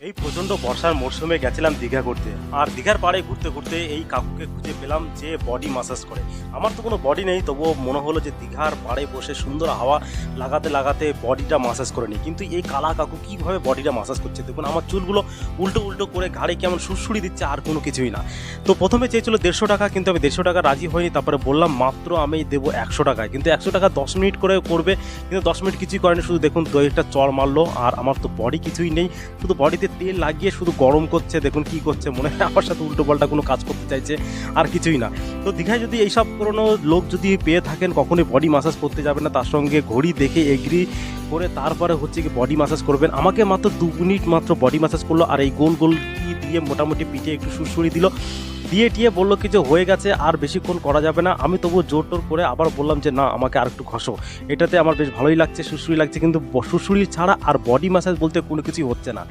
এই প্রচণ্ড বর্ষার মরশুমে গেছিলাম দীঘা ঘুরতে। আর দীঘার পাড়ে ঘুরতে ঘুরতে এই কাকুকে খুঁজে পেলাম যে বডি মাসাজ করে। আমার তো কোনো বডি নেই, তবুও মনে হলো যে দীঘার পাড়ে বসে সুন্দর হাওয়া লাগাতে লাগাতে বডিটা মাসাজ করে নিই। কিন্তু এই কালা কাকু কীভাবে বডিটা মাসাজ করছে দেখুন, আমার চুলগুলো উল্টো উল্টো করে ঘাড়ে কেমন সুড়সুড়ি দিচ্ছে, আর কোনো কিছুই না। তো প্রথমে চেয়েছিল 150 টাকা, কিন্তু আমি 150 টাকা রাজি হয়নি। তারপরে বললাম মাত্র আমি দেবো 100 টাকায়, কিন্তু 100 টাকা 10 মিনিট করে করবে, কিন্তু 10 মিনিট কিছুই করেনি। শুধু দেখুন একটা চড় মারলো, আর আমার তো বডি কিছুই নেই, শুধু বডিতে তেল লাগিয়ে শুধু গরম করছে। দেখুন কি করছে, মনে হয় আমার সাথে উল্টো পাল্টা কোনো কাজ করতে চাইছে, আর কিছুই না। তো দীঘায় যদি এইসব কোনো লোক যদি পেয়ে থাকেন, কখনোই বডি মাসাজ করতে যাবেন না, তার সঙ্গে ঘড়ি দেখে এগ্রি করে তারপরে হচ্ছে কি বডি মাসাজ করবেন। আমাকে মাত্র 2 মিনিট মাত্র বডি মাসাজ করলো, আর এই গোল গোল কি দিয়ে মোটামুটি পিঠে একটু সুড়সুড়ি দিল, দিয়ে টিয়ে বললো কি যে হয়ে গেছে, আর বেশিক্ষণ করা যাবে না। আমি তবুও জোর টোর করে আবার বললাম যে না, আমাকে আর একটু ঘষো, এটাতে আমার বেশ ভালোই লাগছে, সুড়সুড়ি লাগছে, কিন্তু সুড়সুড়ি ছাড়া আর বডি ম্যাসাজ বলতে কোনো কিছুই হচ্ছে না।